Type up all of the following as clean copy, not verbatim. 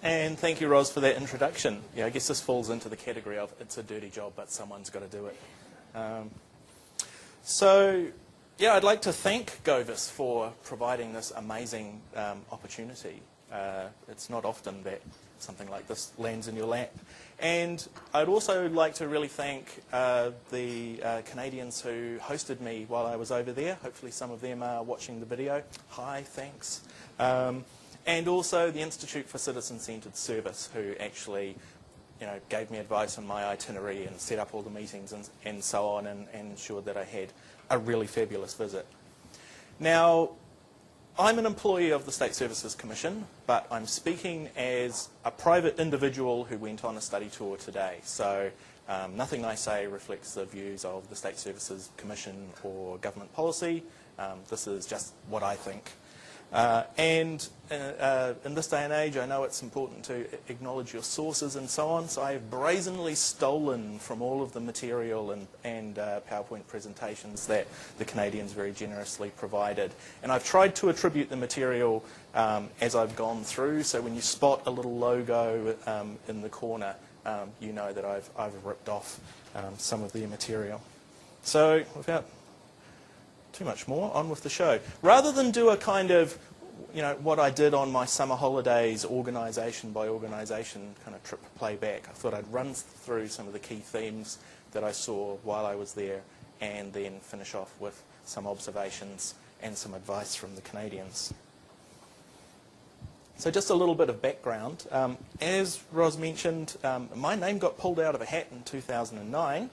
And thank you, Ros, for that introduction. Yeah, I guess this falls into the category of it's a dirty job, but someone's got to do it. Yeah, I'd like to thank Govis for providing this amazing opportunity. It's not often that something like this lands in your lap. And I'd also like to really thank the Canadians who hosted me while I was over there. Hopefully some of them are watching the video. Hi, thanks. And also the Institute for Citizen-Centred Service, who actually gave me advice on my itinerary and set up all the meetings and so on, and ensured that I had a really fabulous visit. Now, I'm an employee of the State Services Commission, but I'm speaking as a private individual who went on a study tour today. So nothing I say reflects the views of the State Services Commission or government policy. This is just what I think. In this day and age, I know it's important to acknowledge your sources and so on, so I have brazenly stolen from all of the material and PowerPoint presentations that the Canadians very generously provided. And I've tried to attribute the material as I've gone through, so when you spot a little logo in the corner, you know that I've ripped off some of the material. So without too much more, on with the show. Rather than do a kind of, what I did on my summer holidays, organisation by organisation kind of trip playback, I thought I'd run through some of the key themes that I saw while I was there and then finish off with some observations and some advice from the Canadians. So just a little bit of background. As Ros mentioned, my name got pulled out of a hat in 2009.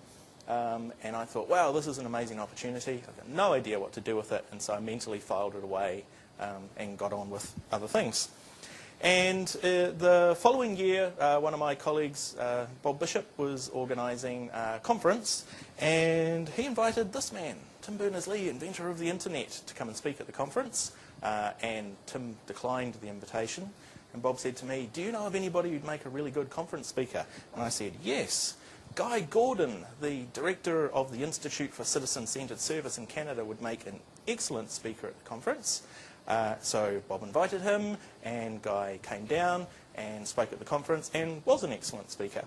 And I thought, wow, this is an amazing opportunity. I've got no idea what to do with it, and so I mentally filed it away and got on with other things. And the following year, one of my colleagues, Bob Bishop, was organising a conference, and he invited this man, Tim Berners-Lee, inventor of the internet, to come and speak at the conference. And Tim declined the invitation. And Bob said to me, do you know of anybody who'd make a really good conference speaker? And I said, yes. Guy Gordon, the director of the Institute for Citizen-Centred Service in Canada, would make an excellent speaker at the conference. So Bob invited him, and Guy came down and spoke at the conference and was an excellent speaker.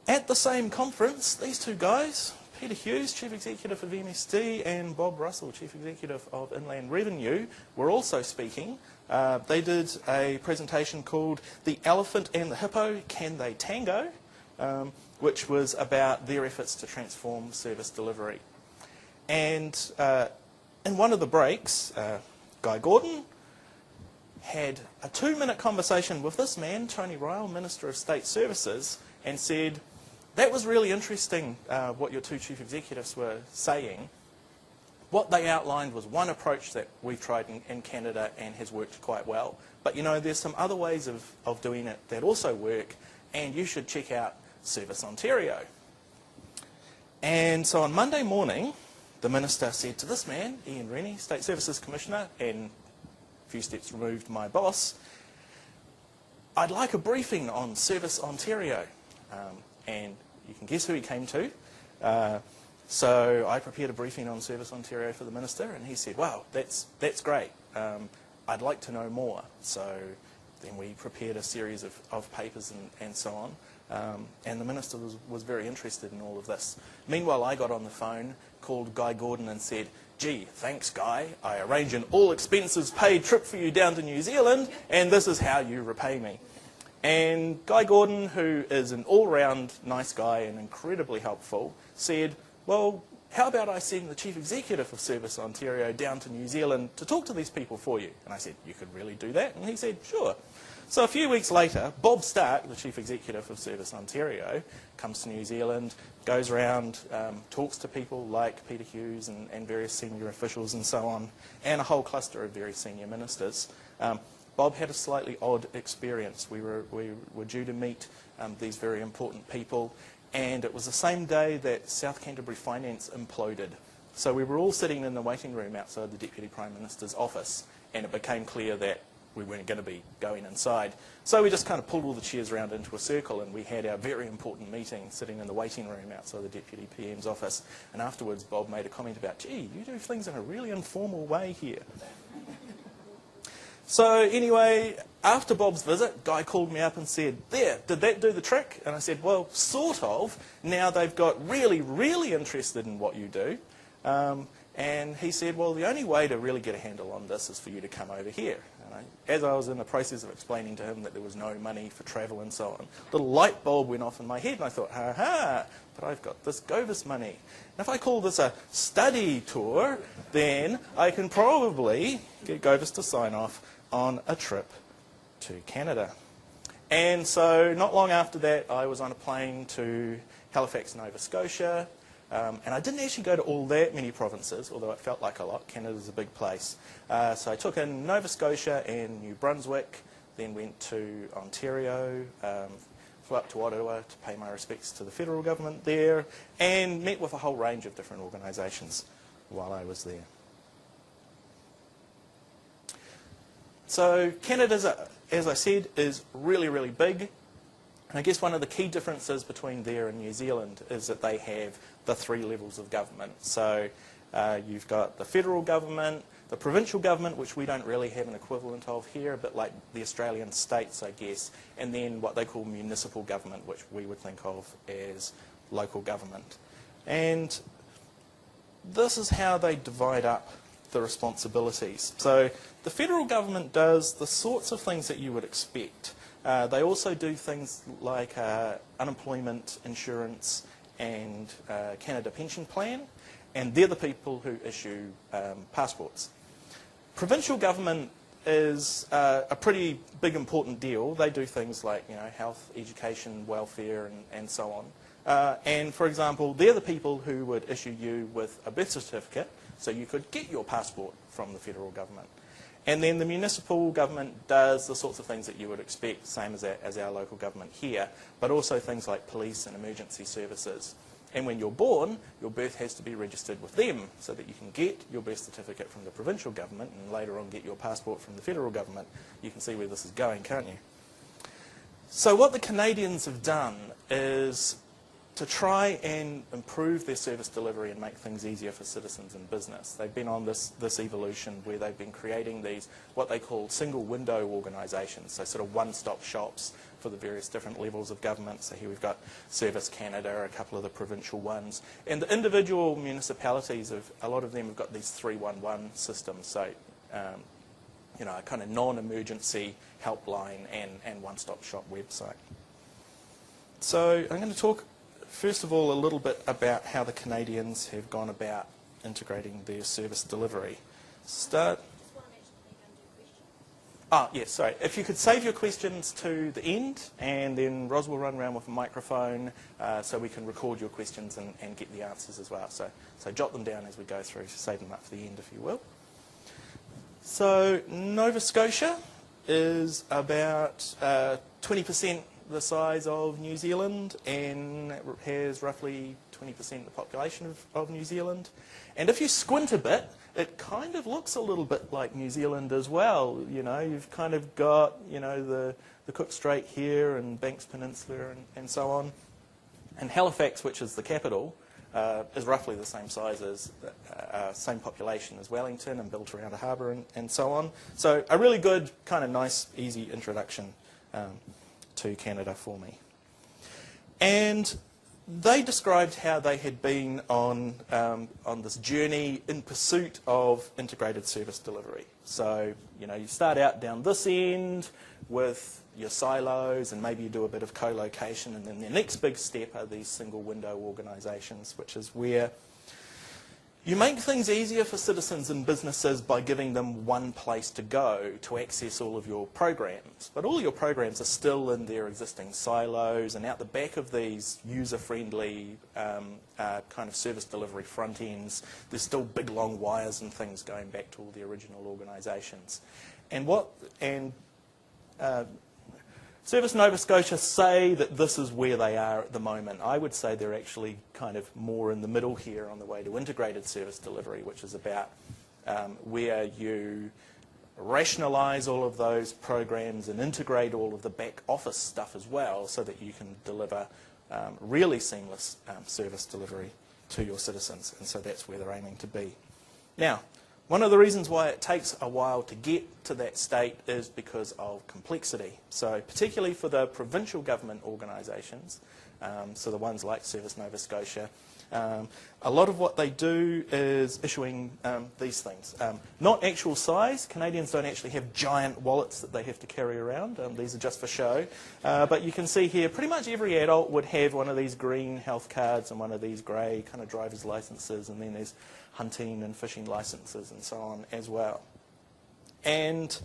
At the same conference, these two guys, Peter Hughes, Chief Executive of MSD, and Bob Russell, Chief Executive of Inland Revenue, were also speaking. They did a presentation called The Elephant and the Hippo, Can They Tango? Which was about their efforts to transform service delivery. And in one of the breaks, Guy Gordon had a 2-minute conversation with this man, Tony Ryle, Minister of State Services, and said, that was really interesting what your two chief executives were saying. What they outlined was one approach that we've tried in Canada and has worked quite well. But there's some other ways of doing it that also work, and you should check out Service Ontario. And so on Monday morning, the minister said to this man, Ian Rennie, State Services Commissioner, and a few steps removed my boss, I'd like a briefing on Service Ontario. And you can guess who he came to. So I prepared a briefing on Service Ontario for the minister, and he said, wow, that's great. I'd like to know more. So then we prepared a series of papers and so on. And the minister was very interested in all of this. Meanwhile, I got on the phone, called Guy Gordon and said, gee, thanks, Guy. I arrange an all-expenses-paid trip for you down to New Zealand, and this is how you repay me. And Guy Gordon, who is an all-round nice guy and incredibly helpful, said, well, how about I send the Chief Executive of Service Ontario down to New Zealand to talk to these people for you? And I said, you could really do that? And he said, sure. So a few weeks later, Bob Stark, the Chief Executive of Service Ontario, comes to New Zealand, goes around, talks to people like Peter Hughes and various senior officials and so on, and a whole cluster of very senior ministers. Bob had a slightly odd experience. We were due to meet these very important people, and it was the same day that South Canterbury Finance imploded. So we were all sitting in the waiting room outside the Deputy Prime Minister's office, and it became clear that we weren't going to be going inside. So we just kind of pulled all the chairs around into a circle, and we had our very important meeting sitting in the waiting room outside the Deputy PM's office. And afterwards, Bob made a comment about, gee, you do things in a really informal way here. So anyway, after Bob's visit, Guy called me up and said, there, did that do the trick? And I said, well, sort of. Now they've got really, really interested in what you do. And he said, well, the only way to really get a handle on this is for you to come over here. And as I was in the process of explaining to him that there was no money for travel and so on, a little light bulb went off in my head, and I thought, ha, but I've got this Govis money. And if I call this a study tour, then I can probably get Govis to sign off on a trip to Canada. And so not long after that, I was on a plane to Halifax, Nova Scotia. And I didn't actually go to all that many provinces, although it felt like a lot. Canada's a big place. So I took in Nova Scotia and New Brunswick, then went to Ontario, flew up to Ottawa to pay my respects to the federal government there, and met with a whole range of different organisations while I was there. So Canada, as I said, is really, really big. And I guess one of the key differences between there and New Zealand is that they have the 3 levels of government. So you've got the federal government, the provincial government, which we don't really have an equivalent of here, but like the Australian states, I guess, and then what they call municipal government, which we would think of as local government. And this is how they divide up the responsibilities. So the federal government does the sorts of things that you would expect. They also do things like unemployment insurance and Canada pension plan, and they're the people who issue passports. Provincial government is a pretty big, important deal. They do things like, you know, health, education, welfare, and so on. And for example, they're the people who would issue you with a birth certificate, so you could get your passport from the federal government. And then the municipal government does the sorts of things that you would expect, same as our local government here, but also things like police and emergency services. And when you're born, your birth has to be registered with them so that you can get your birth certificate from the provincial government and later on get your passport from the federal government. You can see where this is going, can't you? So what the Canadians have done is to try and improve their service delivery and make things easier for citizens and business. They've been on this evolution where they've been creating these, what they call single window organisations, so sort of one-stop shops for the various different levels of government. So here we've got Service Canada, a couple of the provincial ones. And the individual municipalities, a lot of them have got these 311 systems, so you know, a kind of non-emergency helpline and one-stop shop website. So I'm going to talk first of all a little bit about how the Canadians have gone about integrating their service delivery. Yes, sorry. If you could save your questions to the end, and then Ros will run around with a microphone so we can record your questions and get the answers as well. So jot them down as we go through, save them up for the end if you will. So Nova Scotia is about 20% the size of New Zealand and has roughly 20% of the population of New Zealand. And if you squint a bit, it kind of looks a little bit like New Zealand as well. You know, you've kind of got, you know, the Cook Strait here and Banks Peninsula and so on. And Halifax, which is the capital, is roughly the same size as, same population as Wellington and built around a harbour and so on. So a really good, kind of nice, easy introduction to Canada for me. And they described how they had been on this journey in pursuit of integrated service delivery. So, you know, you start out down this end with your silos and maybe you do a bit of co-location, and then the next big step are these single window organisations, which is where you make things easier for citizens and businesses by giving them one place to go to access all of your programs. But all your programs are still in their existing silos, and out the back of these user-friendly kind of service delivery front ends, there's still big long wires and things going back to all the original organisations. Service Nova Scotia say that this is where they are at the moment. I would say they're actually kind of more in the middle here on the way to integrated service delivery, which is about where you rationalise all of those programs and integrate all of the back office stuff as well so that you can deliver really seamless service delivery to your citizens. And so that's where they're aiming to be. Now, One of the reasons why it takes a while to get to that state is because of complexity. So particularly for the provincial government organisations, so the ones like Service Nova Scotia, a lot of what they do is issuing these things. Not actual size. Canadians don't actually have giant wallets that they have to carry around. These are just for show. But you can see here pretty much every adult would have one of these green health cards and one of these grey kind of driver's licences, and then there's hunting and fishing licences and so on as well. And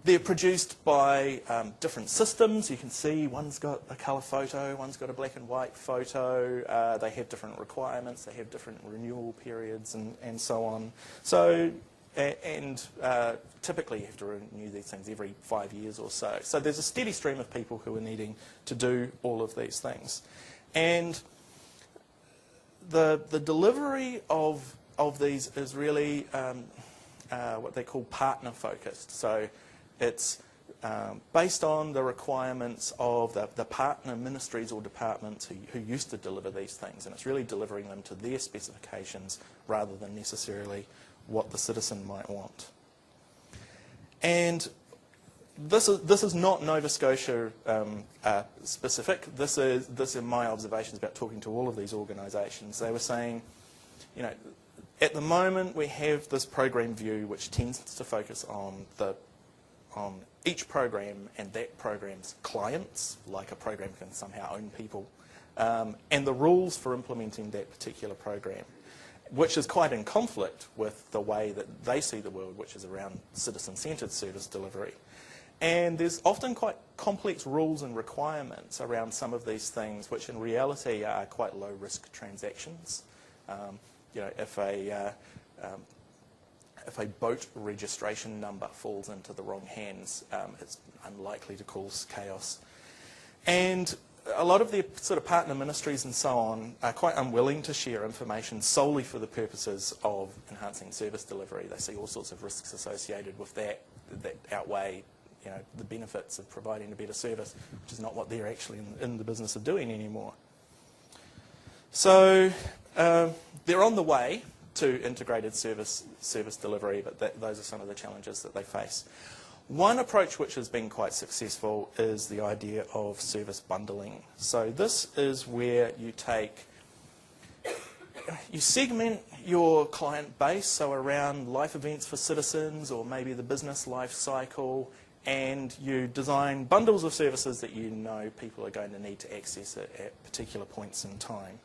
they're produced by different systems. You can see one's got a colour photo, one's got a black and white photo. They have different requirements, they have different renewal periods and so on. So, typically you have to renew these things every 5 years or so. So there's a steady stream of people who are needing to do all of these things. And the delivery of these is really what they call partner focused. So it's based on the requirements of the partner ministries or departments who used to deliver these things, and it's really delivering them to their specifications rather than necessarily what the citizen might want. And this is not Nova Scotia specific. This is my observations about talking to all of these organisations. They were saying, you know, at the moment we have this program view which tends to focus on each program and that program's clients, like a program can somehow own people, and the rules for implementing that particular program, which is quite in conflict with the way that they see the world, which is around citizen-centred service delivery. And there's often quite complex rules and requirements around some of these things, which in reality are quite low-risk transactions. You know, if a boat registration number falls into the wrong hands, it's unlikely to cause chaos. And a lot of the sort of partner ministries and so on are quite unwilling to share information solely for the purposes of enhancing service delivery. They see all sorts of risks associated with that outweigh, you know, the benefits of providing a better service, which is not what they're actually in the business of doing anymore. So they're on the way to integrated service delivery, but those are some of the challenges that they face. One approach which has been quite successful is the idea of service bundling. So this is where you segment your client base, so around life events for citizens or maybe the business life cycle, and you design bundles of services that you know people are going to need to access at particular points in time.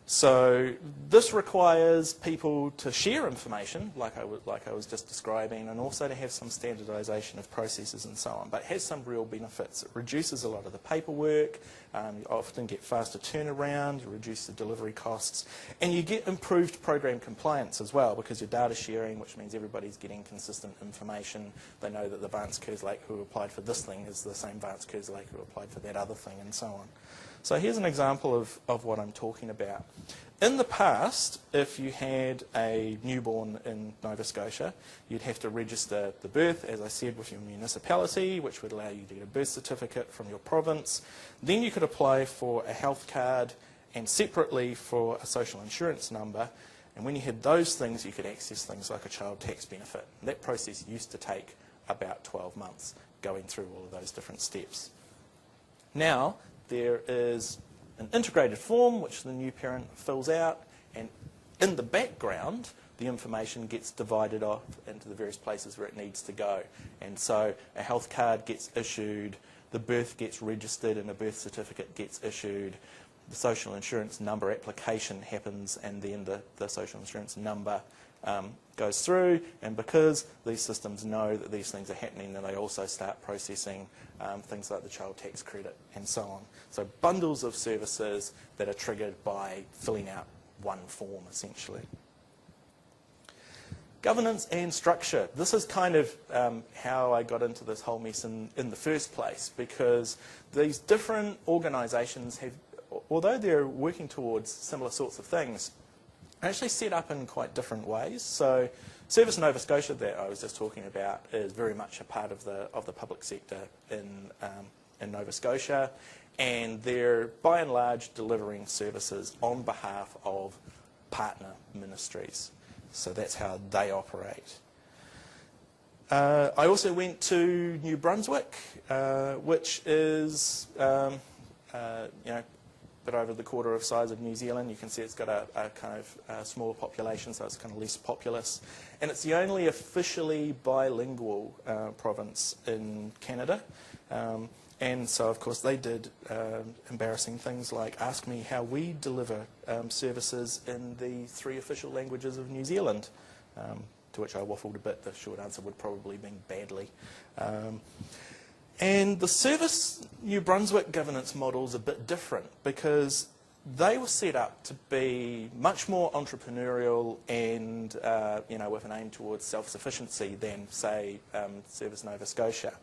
So this requires people to share information, like I was just describing, and also to have some standardisation of processes and so on. But it has some real benefits. It reduces a lot of the paperwork. You often get faster turnaround. You reduce the delivery costs, and you get improved program compliance as well because you're data sharing, which means everybody's getting consistent information. They know that the Vance Kerslake who applied for this thing is the same Vance Kerslake who applied for that other thing, and so on. So here's an example of what I'm talking about. In the past, if you had a newborn in Nova Scotia, you'd have to register the birth, as I said, with your municipality, which would allow you to get a birth certificate from your province. Then you could apply for a health card and separately for a social insurance number. And when you had those things, you could access things like a child tax benefit. And that process used to take about 12 months, going through all of those different steps. Now, there is an integrated form which the new parent fills out, and in the background the information gets divided off into the various places where it needs to go. And so a health card gets issued, the birth gets registered and a birth certificate gets issued, the social insurance number application happens, and then the social insurance number goes through. And because these systems know that these things are happening, then they also start processing things like the child tax credit and so on. So bundles of services that are triggered by filling out one form, essentially. Governance and structure. This is kind of how I got into this whole mess in the first place, because these different organisations have, although they're working towards similar sorts of things, are actually set up in quite different ways. So Service Nova Scotia that I was just talking about is very much a part of the public sector in Nova Scotia, and they're by and large delivering services on behalf of partner ministries. So that's how they operate. I also went to New Brunswick, which is a bit over the quarter of size of New Zealand. You can see it's got a kind of smaller population, so it's kind of less populous. And it's the only officially bilingual province in Canada. And so, of course, they did embarrassing things like ask me how we deliver services in the 3 official languages of New Zealand, to which I waffled a bit. The short answer would probably be badly. And the Service New Brunswick governance model is a bit different because they were set up to be much more entrepreneurial and with an aim towards self-sufficiency than, say, Service Nova Scotia.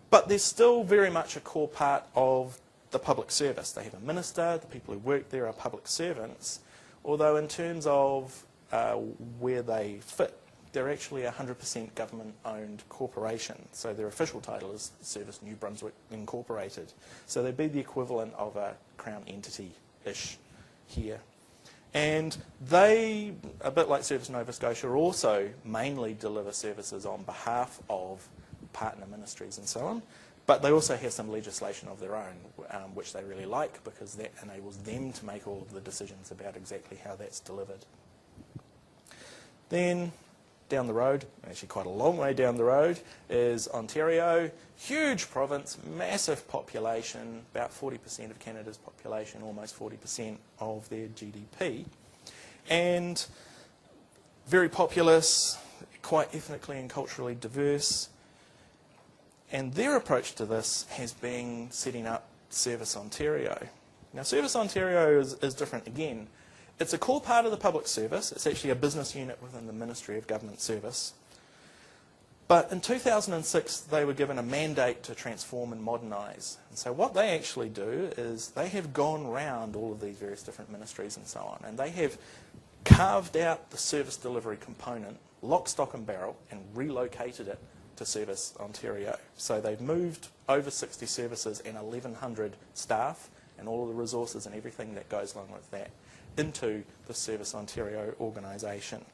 But they're still very much a core part of the public service. They have a minister, the people who work there are public servants, although in terms of where they fit, they're actually a 100% government-owned corporation. So their official title is Service New Brunswick Incorporated. So they'd be the equivalent of a Crown entity-ish here. And they, a bit like Service Nova Scotia, also mainly deliver services on behalf of partner ministries and so on. But they also have some legislation of their own, which they really like because that enables them to make all of the decisions about exactly how that's delivered. Then down the road, actually quite a long way down the road, is Ontario. Huge province, massive population, about 40% of Canada's population, almost 40% of their GDP. And very populous, quite ethnically and culturally diverse. And their approach to this has been setting up Service Ontario. Now, Service Ontario is different again. It's a core part of the public service. It's actually a business unit within the Ministry of Government Service. But in 2006, they were given a mandate to transform and modernise. And so what they actually do is they have gone round all of these various different ministries and so on, and they have carved out the service delivery component, lock, stock and barrel, and relocated it to Service Ontario. So they've moved over 60 services and 1,100 staff and all of the resources and everything that goes along with that into the Service Ontario organisation.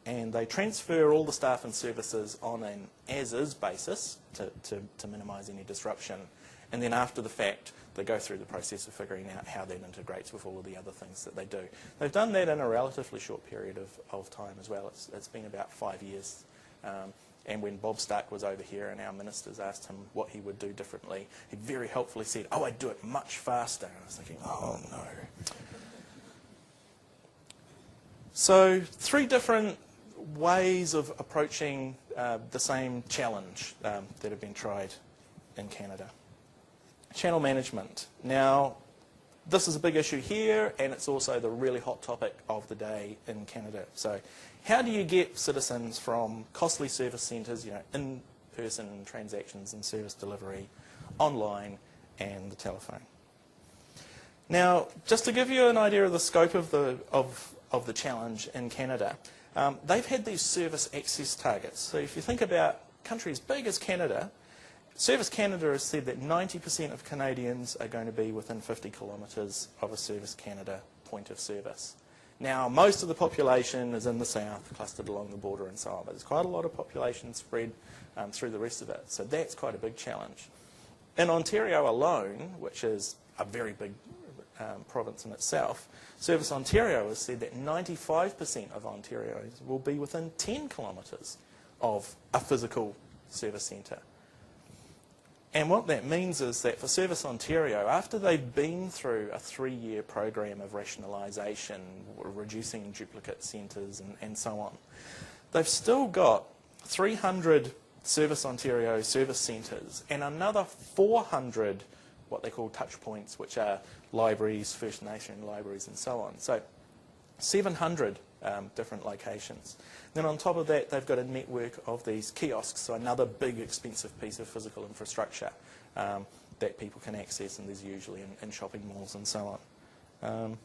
And they transfer all the staff and services on an as-is basis to minimise any disruption. And then after the fact, they go through the process of figuring out how that integrates with all of the other things that they do. They've done that in a relatively short period of time as well. It's been about 5 years. And when Bob Stark was over here and our ministers asked him what he would do differently, he very helpfully said, "Oh, I'd do it much faster." And I was thinking, oh no. So 3 different ways of approaching the same challenge that have been tried in Canada. Channel management. Now, this is a big issue here, and it's also the really hot topic of the day in Canada. So how do you get citizens from costly service centres, in-person transactions and service delivery, online and the telephone? Now, just to give you an idea of the scope of the challenge in Canada, they've had these service access targets. So if you think about countries as big as Canada, Service Canada has said that 90% of Canadians are going to be within 50 kilometres of a Service Canada point of service. Now, most of the population is in the south, clustered along the border and so on, but there's quite a lot of population spread through the rest of it, so that's quite a big challenge. In Ontario alone, which is a very big province in itself, Service Ontario has said that 95% of Ontarians will be within 10 kilometres of a physical service centre. And what that means is that for Service Ontario, after they've been through a 3-year program of rationalisation, reducing duplicate centres and so on, they've still got 300 Service Ontario service centres and another 400 what they call touch points, which are libraries, First Nation libraries and so on. So 700 different locations. Then on top of that, they've got a network of these kiosks, so another big expensive piece of physical infrastructure that people can access, and there's usually in shopping malls and so on.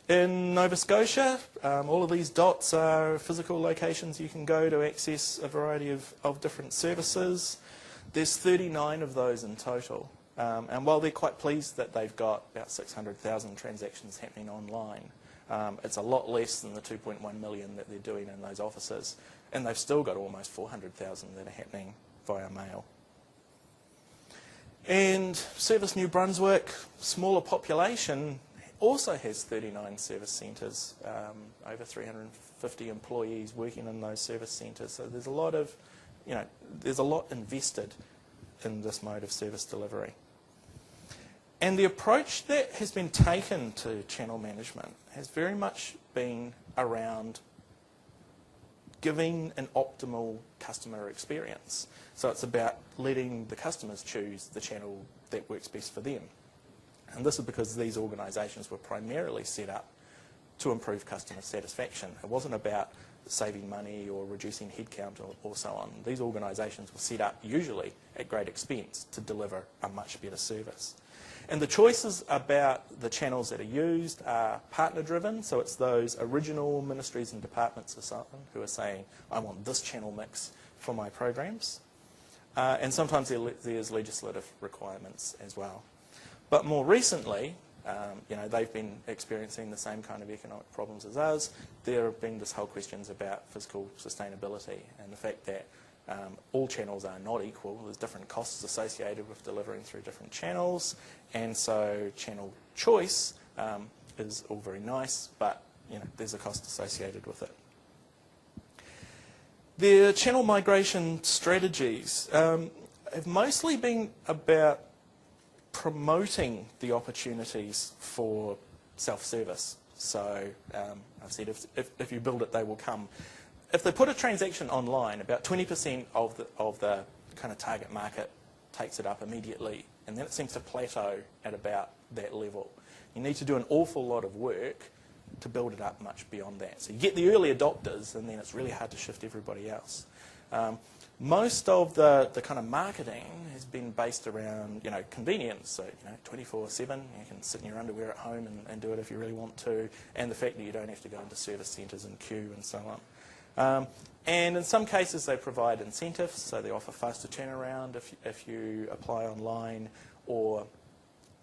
In Nova Scotia, all of these dots are physical locations you can go to access a variety of different services. There's 39 of those in total. And while they're quite pleased that they've got about 600,000 transactions happening online, It's a lot less than the 2.1 million that they're doing in those offices, and they've still got almost 400,000 that are happening via mail. And Service New Brunswick, smaller population, also has 39 service centres, over 350 employees working in those service centres. So there's a lot of, there's a lot invested in this mode of service delivery. And the approach that has been taken to channel management has very much been around giving an optimal customer experience. So it's about letting the customers choose the channel that works best for them. And this is because these organisations were primarily set up to improve customer satisfaction. It wasn't about saving money or reducing headcount or so on. These organisations were set up usually at great expense to deliver a much better service. And the choices about the channels that are used are partner-driven, so it's those original ministries and departments or something who are saying, I want this channel mix for my programs. And sometimes there's legislative requirements as well. But more recently, they've been experiencing the same kind of economic problems as us. There have been this whole questions about fiscal sustainability and the fact that all channels are not equal. There's different costs associated with delivering through different channels, and so channel choice is all very nice, but there's a cost associated with it. The channel migration strategies have mostly been about promoting the opportunities for self-service. So I've said if you build it, they will come. If they put a transaction online, about 20% of the kind of target market takes it up immediately, and then it seems to plateau at about that level. You need to do an awful lot of work to build it up much beyond that. So you get the early adopters, and then it's really hard to shift everybody else. Most of the kind of marketing has been based around convenience, so 24/7, you can sit in your underwear at home and do it if you really want to, and the fact that you don't have to go into service centres and queue and so on. And in some cases they provide incentives, so they offer faster turnaround if you apply online, or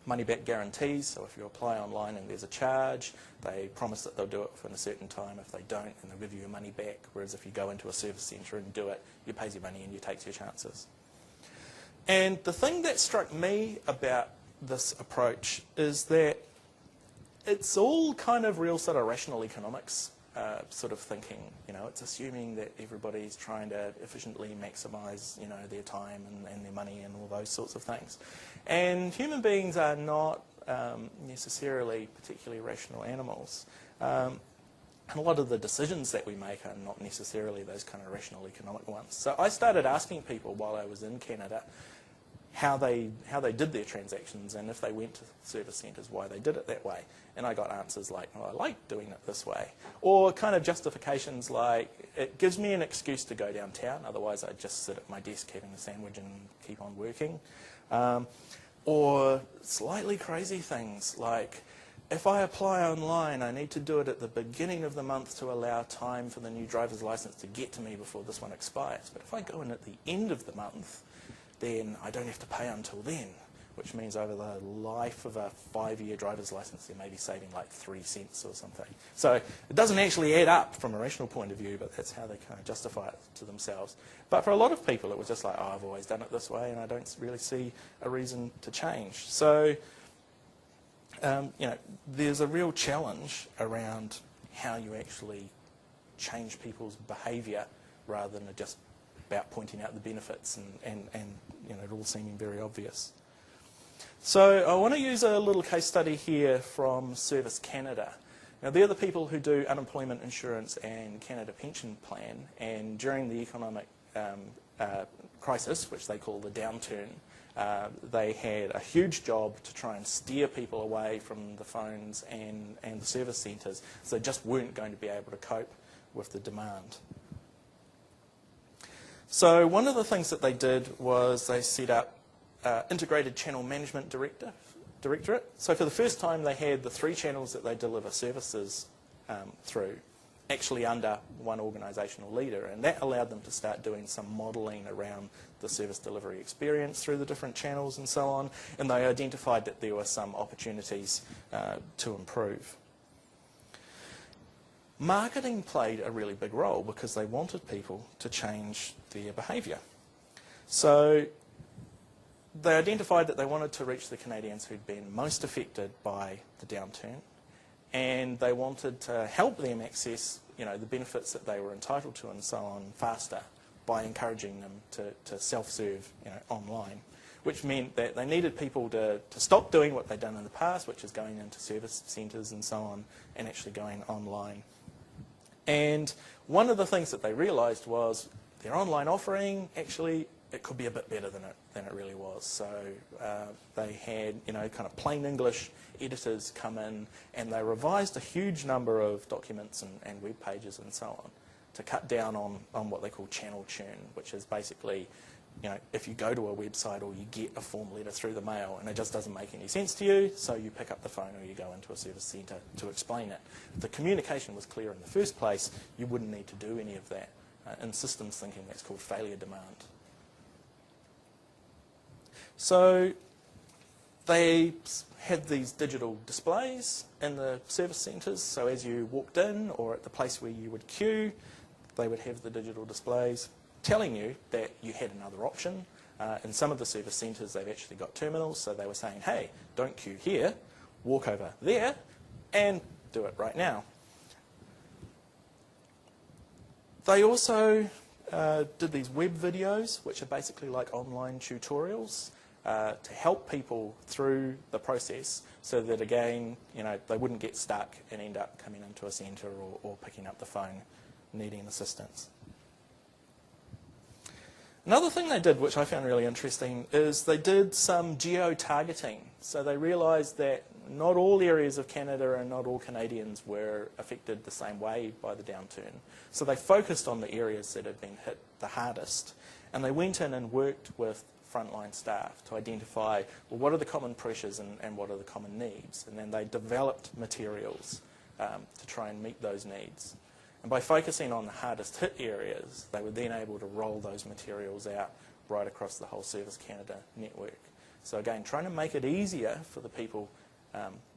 money-back guarantees, so if you apply online and there's a charge, they promise that they'll do it within a certain time. If they don't, then they'll give you your money back, whereas if you go into a service centre and do it, you pay your money and you take your chances. And the thing that struck me about this approach is that it's all kind of real sort of rational economics sort of thinking. It's assuming that everybody's trying to efficiently maximise, their time and their money and all those sorts of things. And human beings are not necessarily particularly rational animals. And a lot of the decisions that we make are not necessarily those kind of rational economic ones. So I started asking people while I was in Canada how they did their transactions, and if they went to service centres, why they did it that way. And I got answers like, oh, I like doing it this way. Or kind of justifications like, it gives me an excuse to go downtown, otherwise I'd just sit at my desk having a sandwich and keep on working. Or slightly crazy things like, if I apply online, I need to do it at the beginning of the month to allow time for the new driver's licence to get to me before this one expires. But if I go in at the end of the month, then I don't have to pay until then, which means over the life of a 5-year driver's licence, they may be saving like 3 cents or something. So it doesn't actually add up from a rational point of view, but that's how they kind of justify it to themselves. But for a lot of people, it was just like, oh, I've always done it this way, and I don't really see a reason to change. So, there's a real challenge around how you actually change people's behaviour rather than just about pointing out the benefits and it all seeming very obvious. So I want to use a little case study here from Service Canada. Now they're the people who do unemployment insurance and Canada Pension Plan, and during the economic crisis, which they call the downturn, they had a huge job to try and steer people away from the phones and the service centres, so they just weren't going to be able to cope with the demand. So one of the things that they did was they set up Integrated Channel Management Directorate. So for the first time they had the 3 channels that they deliver services through actually under one organisational leader, and that allowed them to start doing some modelling around the service delivery experience through the different channels and so on, and they identified that there were some opportunities to improve. marketing played a really big role because they wanted people to change their behaviour. So they identified that they wanted to reach the Canadians who'd been most affected by the downturn, and they wanted to help them access, the benefits that they were entitled to and so on faster by encouraging them to self-serve, online, which meant that they needed people to stop doing what they'd done in the past, which is going into service centres and so on, and actually going online. And one of the things that they realised was their online offering, actually, it could be a bit better than it really was. So they had, kind of plain English editors come in, and they revised a huge number of documents and web pages and so on to cut down on what they call channel churn, which is basically, if you go to a website or you get a form letter through the mail and it just doesn't make any sense to you, so you pick up the phone or you go into a service centre to explain it. If the communication was clear in the first place, you wouldn't need to do any of that. In systems thinking, that's called failure demand. So they had these digital displays in the service centres, so as you walked in or at the place where you would queue, they would have the digital displays telling you that you had another option. In some of the service centres, they've actually got terminals, so they were saying, hey, don't queue here, walk over there and do it right now. They also did these web videos, which are basically like online tutorials to help people through the process so that, again, they wouldn't get stuck and end up coming into a centre or picking up the phone needing assistance. Another thing they did, which I found really interesting, is they did some geo targeting. So they realised that not all areas of Canada and not all Canadians were affected the same way by the downturn. So they focused on the areas that had been hit the hardest, and they went in and worked with frontline staff to identify, well, what are the common pressures and what are the common needs? And then they developed materials to try and meet those needs. And by focusing on the hardest hit areas, they were then able to roll those materials out right across the whole Service Canada network. So again, trying to make it easier for the people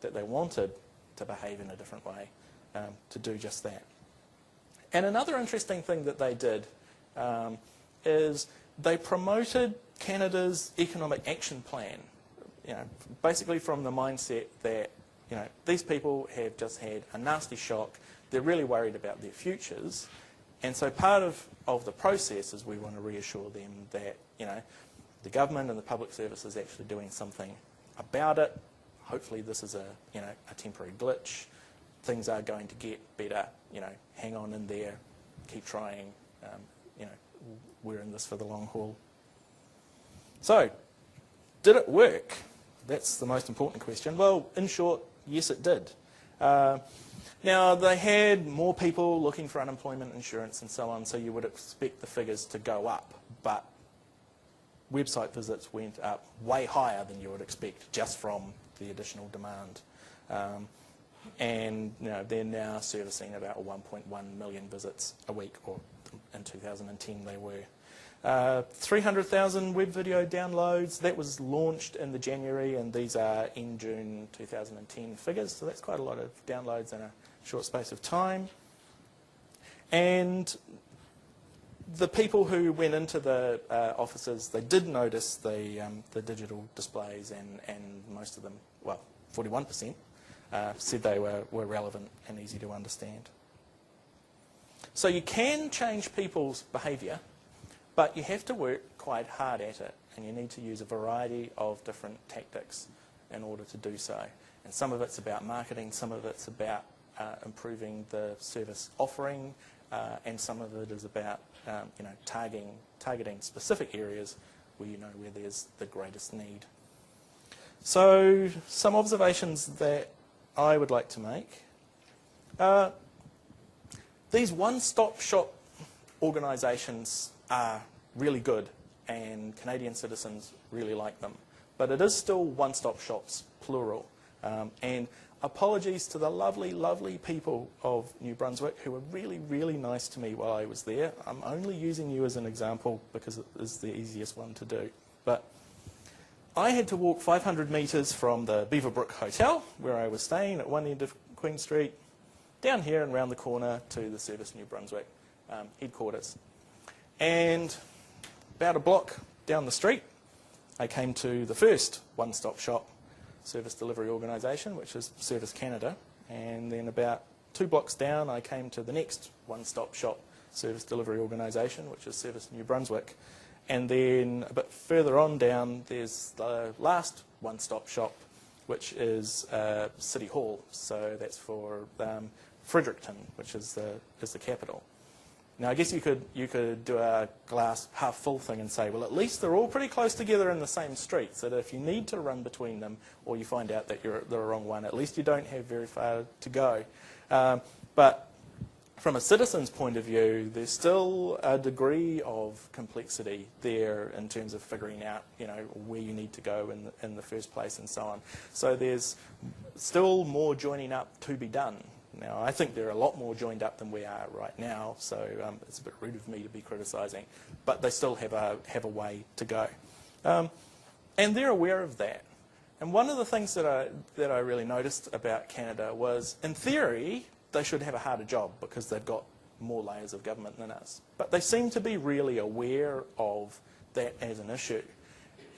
that they wanted to behave in a different way to do just that. And another interesting thing that they did is they promoted Canada's economic action plan, basically from the mindset that these people have just had a nasty shock. They're really worried about their futures, and so part of the process is we want to reassure them that the government and the public service is actually doing something about it. Hopefully this is a temporary glitch. Things are going to get better. Hang on in there, keep trying. We're in this for the long haul. So, did it work? That's the most important question. Well, in short, yes, it did. Now, they had more people looking for unemployment insurance and so on, so you would expect the figures to go up, but website visits went up way higher than you would expect just from the additional demand. And they're now servicing about 1.1 million visits a week, or in 2010 they were. 300,000 web video downloads. That was launched in the January, and these are in June 2010 figures, so that's quite a lot of downloads in a short space of time. And the people who went into the offices, they did notice the digital displays, and most of them, well, 41%, said they were relevant and easy to understand. So you can change people's behaviour, but you have to work quite hard at it, and you need to use a variety of different tactics in order to do so. And some of it's about marketing, some of it's about improving the service offering, and some of it is about targeting specific areas where where there's the greatest need. So some observations that I would like to make. These one-stop shop organisations are really good, and Canadian citizens really like them. But it is still one-stop shops, plural. And apologies to the lovely, lovely people of New Brunswick who were really, really nice to me while I was there. I'm only using you as an example because it is the easiest one to do. But I had to walk 500 metres from the Beaverbrook Hotel, where I was staying at one end of Queen Street, down here and round the corner to the Service New Brunswick headquarters. And about a block down the street, I came to the first one-stop shop service delivery organisation, which is Service Canada. And then about 2 blocks down, I came to the next one-stop shop service delivery organisation, which is Service New Brunswick. And then a bit further on down, there's the last one-stop shop, which is City Hall. So that's for Fredericton, which is the capital. Now, I guess you could do a glass half full thing and say, well, at least they're all pretty close together in the same street, so that if you need to run between them or you find out that you're the wrong one, at least you don't have very far to go. But from a citizen's point of view, there's still a degree of complexity there in terms of figuring out, where you need to go in the first place and so on. So there's still more joining up to be done. Now, I think they're a lot more joined up than we are right now, so it's a bit rude of me to be criticising, but they still have a way to go. And they're aware of that. And one of the things that I really noticed about Canada was, in theory, they should have a harder job because they've got more layers of government than us. But they seem to be really aware of that as an issue.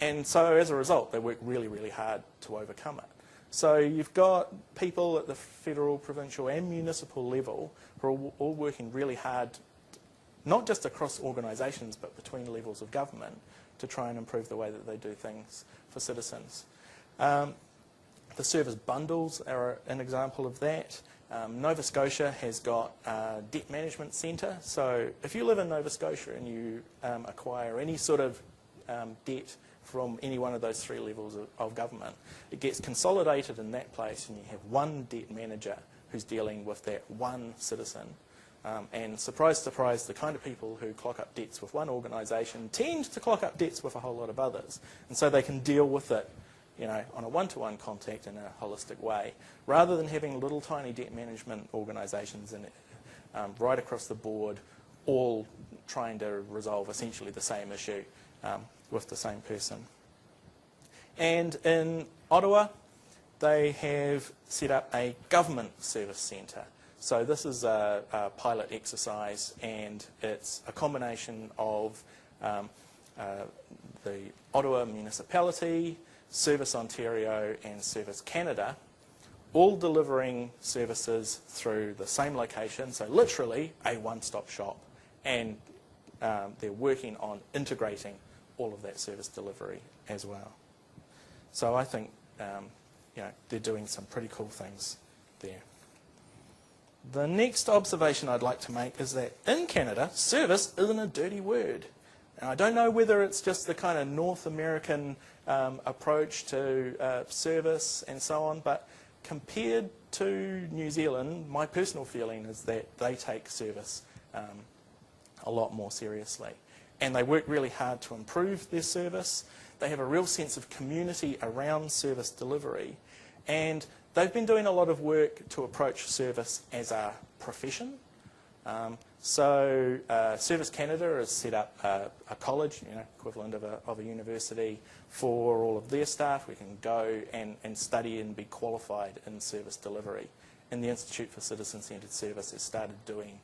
And so as a result, they work really, really hard to overcome it. So you've got people at the federal, provincial and municipal level who are all working really hard, not just across organisations, but between levels of government to try and improve the way that they do things for citizens. The service bundles are an example of that. Nova Scotia has got a debt management centre. So if you live in Nova Scotia and you acquire any sort of debt from any one of those 3 levels of government, it gets consolidated in that place and you have one debt manager who's dealing with that one citizen. And surprise, surprise, the kind of people who clock up debts with one organisation tend to clock up debts with a whole lot of others. And so they can deal with it on a one-to-one contact in a holistic way, rather than having little tiny debt management organisations right across the board, all trying to resolve essentially the same issue with the same person. And in Ottawa, they have set up a government service centre. So this is a pilot exercise, and it's a combination of the Ottawa municipality, Service Ontario and Service Canada, all delivering services through the same location, so literally a one-stop shop, and they're working on integrating all of that service delivery as well. So I think they're doing some pretty cool things there. The next observation I'd like to make is that in Canada, service isn't a dirty word. And I don't know whether it's just the kind of North American approach to service and so on, but compared to New Zealand, my personal feeling is that they take service a lot more seriously. And they work really hard to improve their service. They have a real sense of community around service delivery. And they've been doing a lot of work to approach service as a profession. Service Canada has set up a college, equivalent of a university, for all of their staff. We can go and study and be qualified in service delivery. And the Institute for Citizen-Centred Service has started doing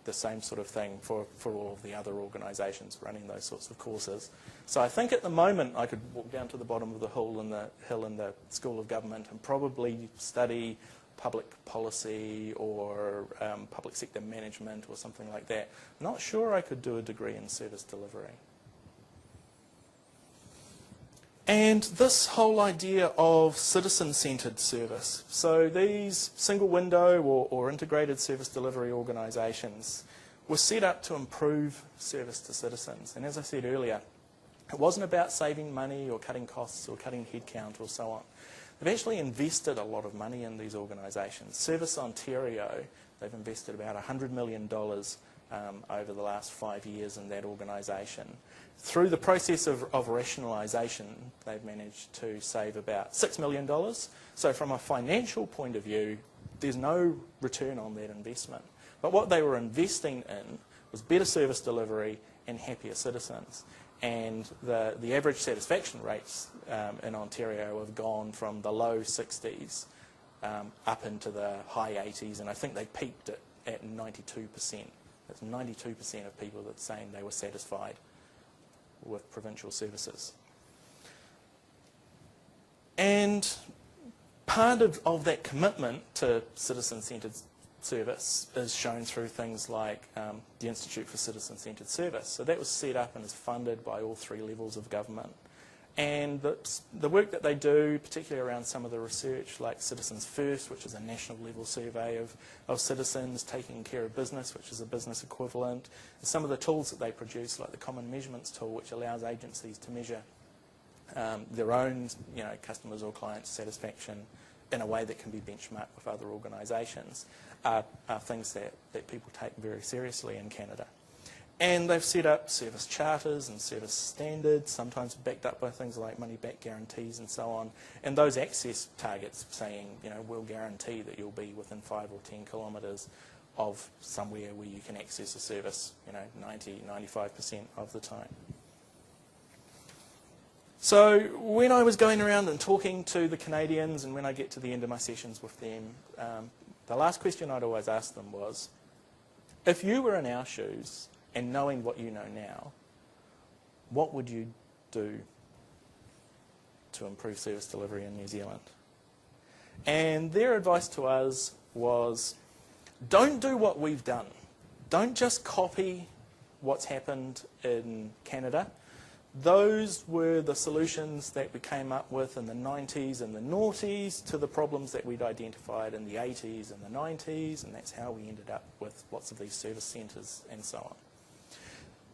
the same sort of thing for all of the other organisations running those sorts of courses. So I think at the moment I could walk down to the bottom of the hill in the School of Government and probably study public policy or public sector management or something like that. I'm not sure I could do a degree in service delivery. And this whole idea of citizen-centred service. So these single window or integrated service delivery organisations were set up to improve service to citizens. And as I said earlier, it wasn't about saving money or cutting costs or cutting headcount or so on. They've actually invested a lot of money in these organisations. Service Ontario, they've invested about $100 million over the last 5 years in that organisation. Through the process of rationalisation, they've managed to save about $6 million. So from a financial point of view, there's no return on that investment. But what they were investing in was better service delivery and happier citizens. And the average satisfaction rates in Ontario have gone from the low 60s up into the high 80s, and I think they peaked at 92%. That's 92% of people that saying they were satisfied with provincial services. And part of that commitment to citizen-centred service is shown through things like the Institute for Citizen-Centred Service. So that was set up and is funded by all 3 levels of government. And the work that they do, particularly around some of the research like Citizens First, which is a national level survey of citizens, taking care of business, which is a business equivalent, and some of the tools that they produce, like the Common Measurements tool, which allows agencies to measure their own customers or clients' satisfaction in a way that can be benchmarked with other organisations, are things that people take very seriously in Canada. And they've set up service charters and service standards, sometimes backed up by things like money-back guarantees and so on. And those access targets saying, we'll guarantee that you'll be within 5 or 10 kilometres of somewhere where you can access a service, 90, 95% of the time. So when I was going around and talking to the Canadians, and when I get to the end of my sessions with them, the last question I'd always ask them was, if you were in our shoes, and knowing what you know now, what would you do to improve service delivery in New Zealand? And their advice to us was, don't do what we've done. Don't just copy what's happened in Canada. Those were the solutions that we came up with in the 90s and the noughties to the problems that we'd identified in the 80s and the 90s, and that's how we ended up with lots of these service centres and so on.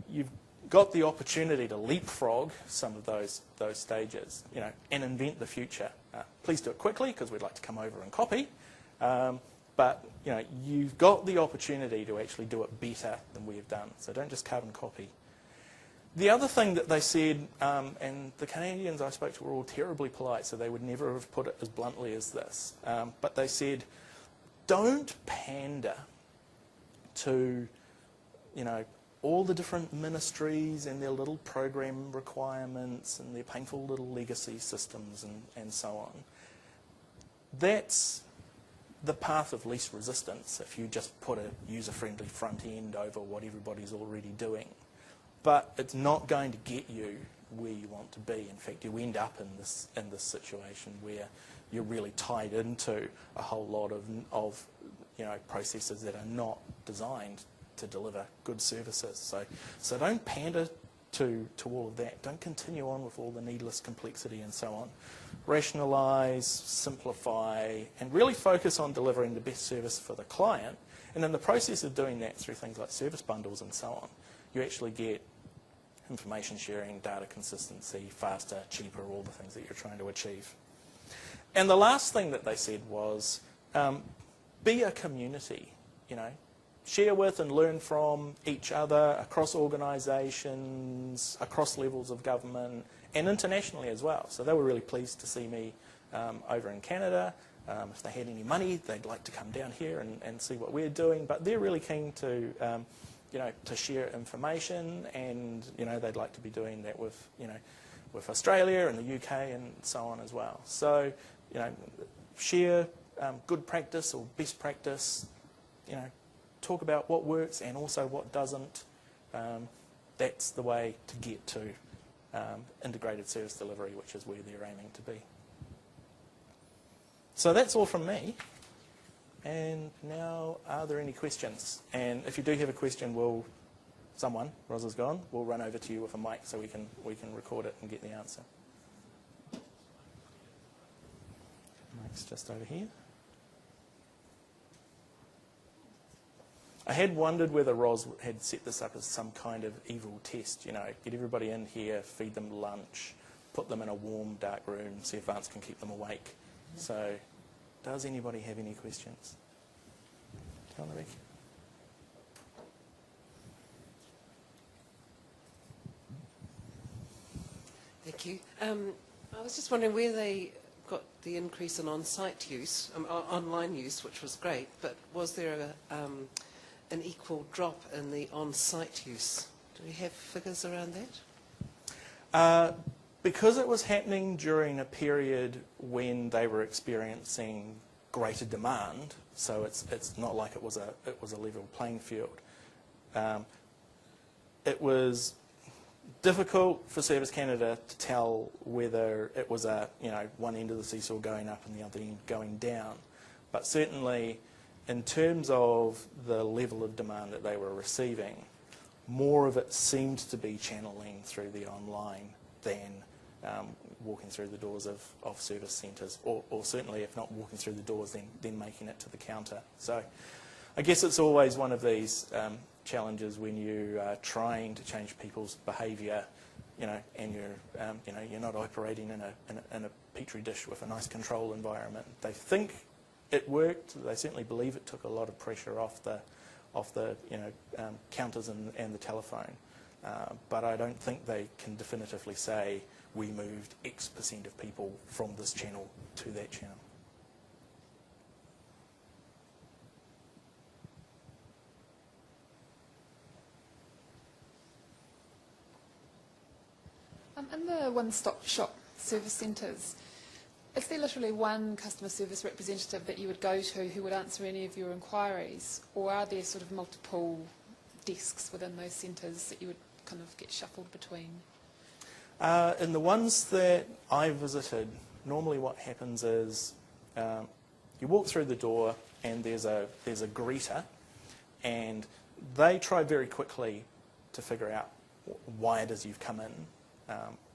You've got the opportunity to leapfrog some of those stages, and invent the future. Please do it quickly, because we'd like to come over and copy. But you've got the opportunity to actually do it better than we have done. So don't just carbon copy. The other thing that they said, and the Canadians I spoke to were all terribly polite, so they would never have put it as bluntly as this. But they said, don't pander to, all the different ministries and their little program requirements and their painful little legacy systems and so on. That's the path of least resistance if you just put a user-friendly front end over what everybody's already doing. But it's not going to get you where you want to be. In fact, you end up in this situation where you're really tied into a whole lot of processes that are not designed to deliver good services. So don't pander to all of that. Don't continue on with all the needless complexity and so on. Rationalise, simplify, and really focus on delivering the best service for the client. And in the process of doing that through things like service bundles and so on, you actually get information sharing, data consistency, faster, cheaper, all the things that you're trying to achieve. And the last thing that they said was, be a community, Share with and learn from each other across organisations, across levels of government, and internationally as well. So they were really pleased to see me over in Canada. If they had any money, they'd like to come down here and see what we're doing. But they're really keen to, to share information, and they'd like to be doing that with, with Australia and the UK and so on as well. So, share good practice or best practice. Talk about what works and also what doesn't. That's the way to get to integrated service delivery, which is where they're aiming to be. So that's all from me. And now, are there any questions? And if you do have a question, someone, Roz is gone, will run over to you with a mic so we can record it and get the answer. Mic's just over here. I had wondered whether Roz had set this up as some kind of evil test, get everybody in here, feed them lunch, put them in a warm, dark room, see if Vance can keep them awake. So, does anybody have any questions? Down the back. Thank you. I was just wondering where they got the increase in on-site use, online use, which was great, but was there an equal drop in the on-site use? Do we have figures around that? Because it was happening during a period when they were experiencing greater demand, so it's not like it was a level playing field. It was difficult for Service Canada to tell whether it was one end of the seesaw going up and the other end going down, but certainly in terms of the level of demand that they were receiving, more of it seemed to be channeling through the online than walking through the doors of service centres, or certainly if not walking through the doors, then making it to the counter. So I guess it's always one of these challenges when you are trying to change people's behaviour, and you're not operating in a petri dish with a nice control environment. They think it worked. They certainly believe it took a lot of pressure off the counters and the telephone. But I don't think they can definitively say we moved X% of people from this channel to that channel. In the one-stop shop service centres, is there literally one customer service representative that you would go to who would answer any of your inquiries, or are there sort of multiple desks within those centres that you would kind of get shuffled between? In the ones that I visited, normally what happens is you walk through the door and there's a greeter, and they try very quickly to figure out why it is you've come in,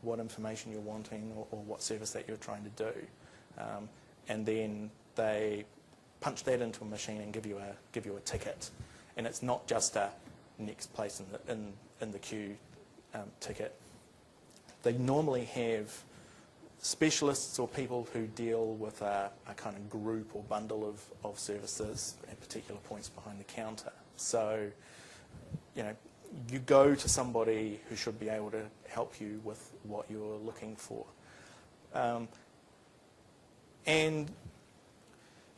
what information you're wanting, or what service that you're trying to do, and then they punch that into a machine and give you a ticket, and it's not just a next place in the queue ticket. They normally have specialists or people who deal with a kind of group or bundle of services at particular points behind the counter. So, you go to somebody who should be able to help you with what you're looking for. And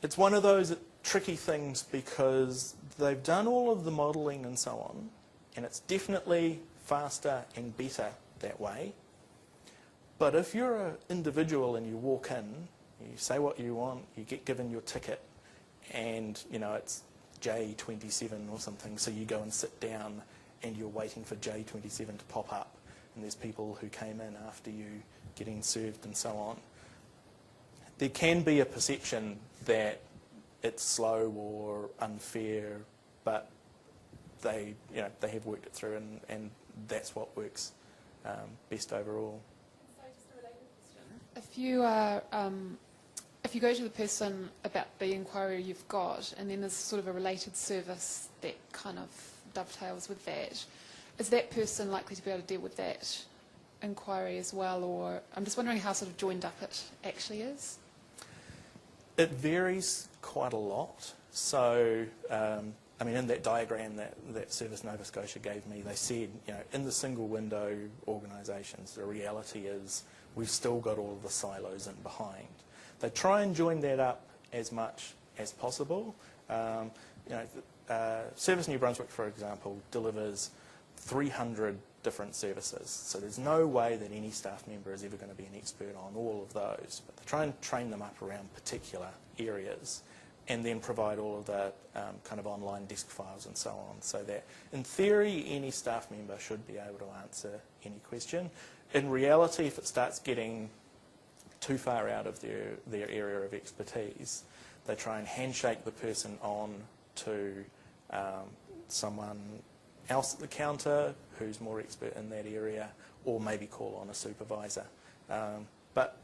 it's one of those tricky things because they've done all of the modelling and so on, and it's definitely faster and better that way. But if you're an individual and you walk in, you say what you want, you get given your ticket, and it's J27 or something, so you go and sit down and you're waiting for J27 to pop up, and there's people who came in after you getting served and so on. There can be a perception that it's slow or unfair, but they have worked it through, and that's what works best overall. So just a related question. If you go to the person about the inquiry you've got, and then there's sort of a related service that kind of dovetails with that, is that person likely to be able to deal with that inquiry as well? Or I'm just wondering how sort of joined up it actually is. It varies quite a lot. So, in that diagram that Service Nova Scotia gave me, they said, in the single window organisations, the reality is we've still got all of the silos in behind. They try and join that up as much as possible. Service New Brunswick, for example, delivers 300 different services. So there's no way that any staff member is ever going to be an expert on all of those. But they try and train them up around particular areas, and then provide all of the kind of online desk files and so on, so that in theory any staff member should be able to answer any question. In reality, if it starts getting too far out of their area of expertise, they try and handshake the person on to someone else at the counter who's more expert in that area, or maybe call on a supervisor. But,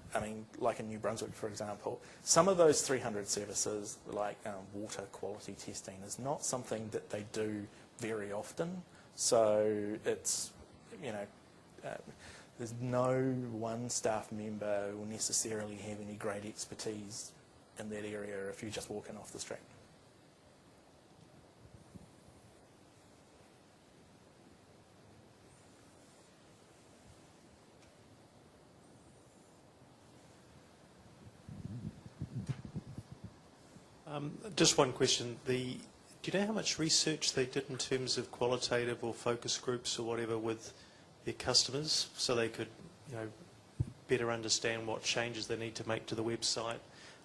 like in New Brunswick, for example, some of those 300 services, like water quality testing, is not something that they do very often. So it's, there's no one staff member who will necessarily have any great expertise in that area if you're just walking off the street. Just one question. Do you know how much research they did in terms of qualitative or focus groups or whatever with their customers, so they could, better understand what changes they need to make to the website,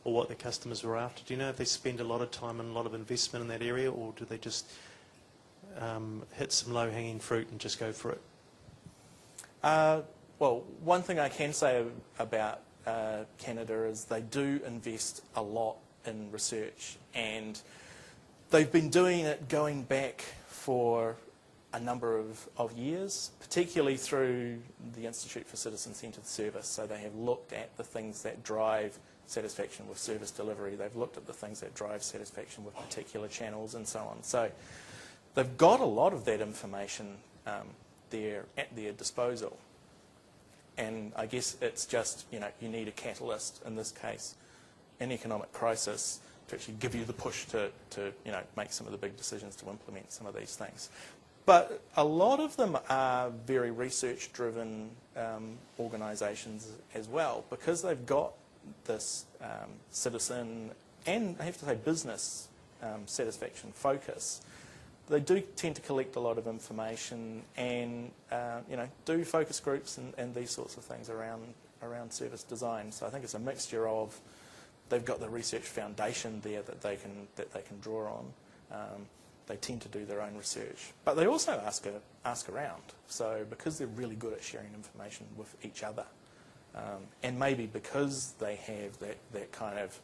or what their customers were after? Do you know if they spend a lot of time and a lot of investment in that area, or do they just hit some low-hanging fruit and just go for it? Well, one thing I can say about Canada is they do invest a lot in research, and they've been doing it going back for a number of years, particularly through the Institute for Citizen-Centred Service. So they have looked at the things that drive satisfaction with service delivery. They've looked at the things that drive satisfaction with particular channels and so on. So they've got a lot of that information there at their disposal. And I guess it's just, you need a catalyst, in this case, an economic crisis, to actually give you the push to make some of the big decisions to implement some of these things. But a lot of them are very research-driven organisations as well, because they've got this citizen and, I have to say, business satisfaction focus. They do tend to collect a lot of information and do focus groups and these sorts of things around service design. So I think it's a mixture of, they've got the research foundation there that they can draw on. They tend to do their own research, but they also ask around. So because they're really good at sharing information with each other, and maybe because they have that kind of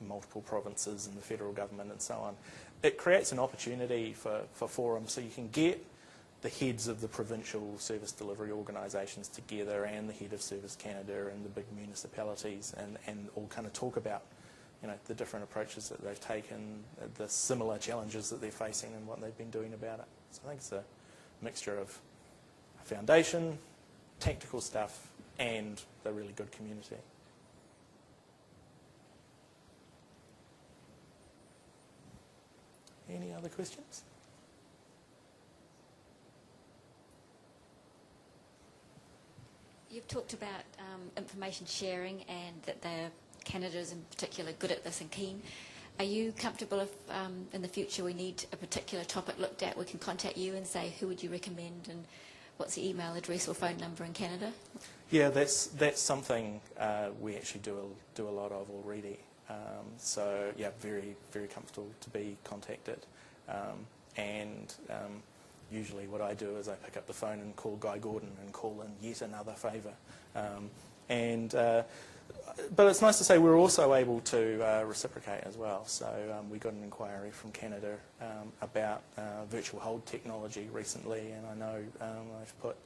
multiple provinces and the federal government and so on, it creates an opportunity for forums, so you can get the heads of the provincial service delivery organisations together and the head of Service Canada and the big municipalities and all kind of talk about the different approaches that they've taken, the similar challenges that they're facing and what they've been doing about it. So I think it's a mixture of foundation, tactical stuff, and a really good community. Any other questions? You've talked about information sharing and that Canada is in particular good at this and keen. Are you comfortable if in the future we need a particular topic looked at, we can contact you and say who would you recommend and what's the email address or phone number in Canada? Yeah, that's something we actually do a lot of already. So yeah, very, very comfortable to be contacted. Usually what I do is I pick up the phone and call Guy Gordon and call in yet another favour. But it's nice to say we're also able to reciprocate as well. So we got an inquiry from Canada about virtual hold technology recently, and I know I've put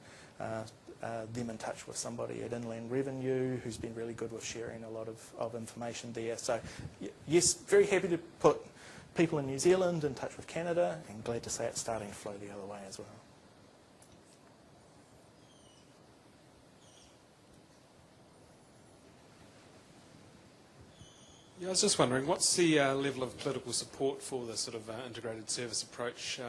them in touch with somebody at Inland Revenue who's been really good with sharing a lot of information there. So yes, very happy to put people in New Zealand in touch with Canada, and glad to say it's starting to flow the other way as well. Yeah, I was just wondering, what's the level of political support for the sort of integrated service approach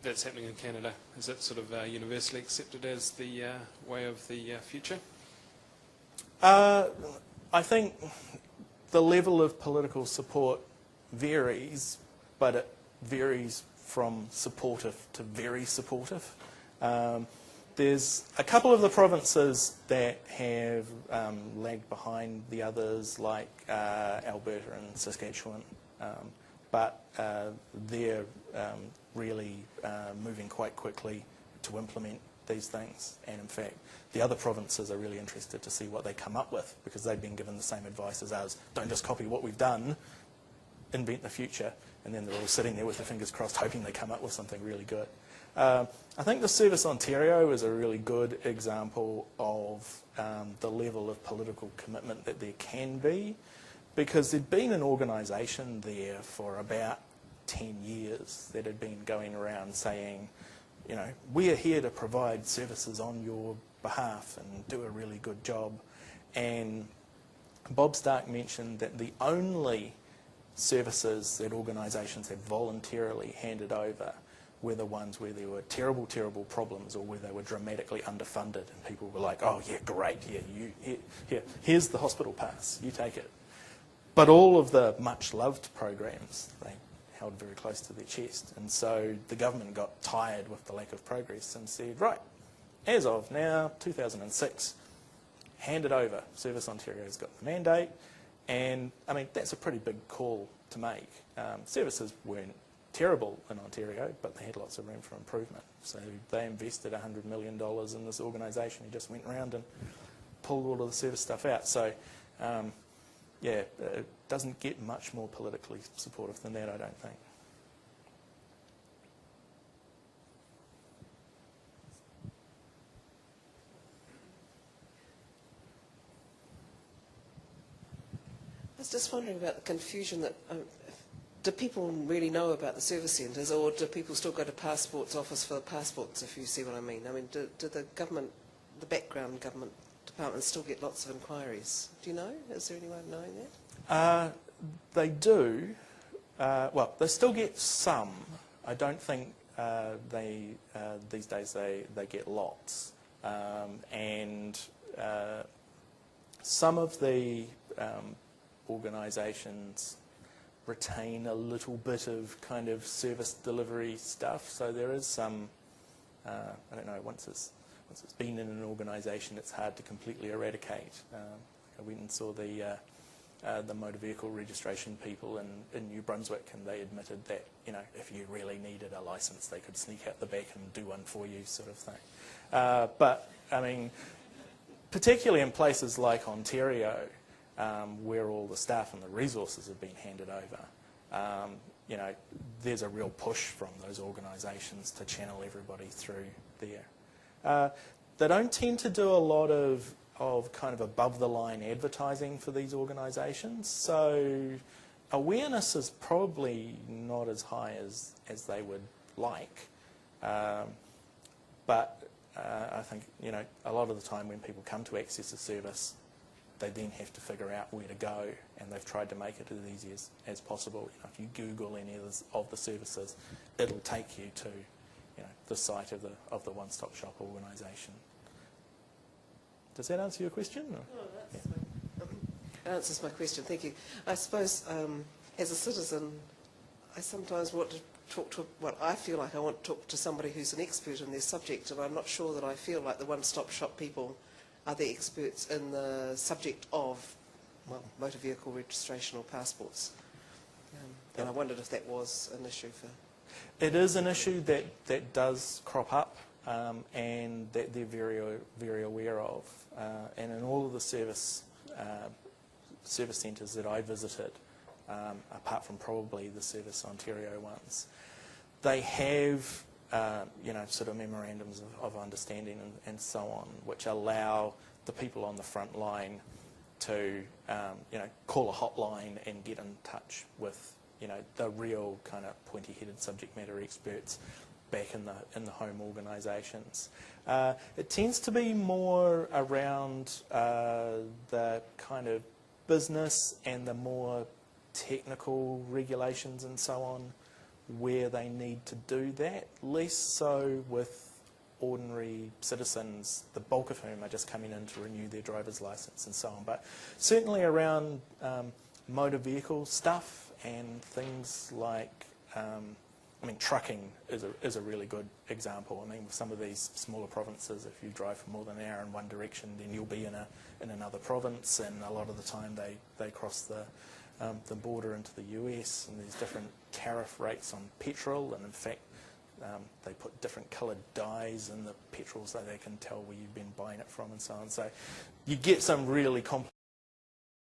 that's happening in Canada? Is it sort of universally accepted as the way of the future? I think the level of political support varies, but it varies from supportive to very supportive. There's a couple of the provinces that have lagged behind the others, like Alberta and Saskatchewan, but they're really moving quite quickly to implement these things. And in fact, the other provinces are really interested to see what they come up with, because they've been given the same advice as us. Don't just copy what we've done, invent the future. And then they're all sitting there with their fingers crossed, hoping they come up with something really good. I think the Service Ontario is a really good example of the level of political commitment that there can be, because there'd been an organisation there for about 10 years that had been going around saying, we are here to provide services on your behalf and do a really good job. And Bob Stark mentioned that the only services that organisations have voluntarily handed over were the ones where there were terrible, terrible problems, or where they were dramatically underfunded, and people were like, oh yeah, great, yeah, here's the hospital pass, you take it. But all of the much loved programs, they held very close to their chest. And so the government got tired with the lack of progress and said, right, as of now, 2006, hand it over. Service Ontario's got the mandate, And, I mean, that's a pretty big call to make. Services weren't terrible in Ontario, but they had lots of room for improvement. So they invested $100 million in this organisation. He just went around and pulled all of the service stuff out. So, yeah, it doesn't get much more politically supportive than that, I don't think. I was just wondering about the confusion that, do people really know about the service centres, or do people still go to Passports Office for the passports, if you see what I mean? I mean, do the government, the background government departments still get lots of inquiries? Do you know? Is there any way of knowing that? They do. Well, they still get some. I don't think these days they get lots. And some of the organisations retain a little bit of kind of service delivery stuff. So there is some, I don't know, once it's been in an organisation, it's hard to completely eradicate. I went and saw the motor vehicle registration people in New Brunswick, and they admitted that, you know, if you really needed a licence, they could sneak out the back and do one for you, sort of thing. But, I mean, particularly in places like Ontario, where all the staff and the resources have been handed over, you know, there's a real push from those organisations to channel everybody through there. They don't tend to do a lot of kind of above-the-line advertising for these organisations, so awareness is probably not as high as they would like. But I think, you know, a lot of the time when people come to access a service, they then have to figure out where to go, and they've tried to make it as easy as possible. You know, if you Google any of the services, it'll take you to, you know, the site of the one-stop shop organisation. Does that answer your question? Or? Oh, that answers my question. Thank you. I suppose as a citizen, I sometimes want to talk to, well, I feel like I want to talk to somebody who's an expert in their subject, and I'm not sure that I feel like the one-stop shop people are the experts in the subject of, well, motor vehicle registration or passports. And I wondered if that was an issue for... It is an issue that does crop up, and that they're very, very aware of. And in all of the service centres that I visited, apart from probably the Service Ontario ones, they have you know, sort of memorandums of understanding and so on, which allow the people on the front line to, you know, call a hotline and get in touch with, you know, the real kind of pointy-headed subject matter experts back in the home organisations. It tends to be more around the kind of business and the more technical regulations and so on, where they need to do that, less so with ordinary citizens, the bulk of whom are just coming in to renew their driver's licence and so on. But certainly around motor vehicle stuff and things like, I mean, trucking is a really good example. I mean, with some of these smaller provinces, if you drive for more than an hour in one direction, then you'll be in another province, and a lot of the time they cross the border into the US, and there's different tariff rates on petrol, and in fact they put different coloured dyes in the petrol so they can tell where you've been buying it from and so on. So you get some really complex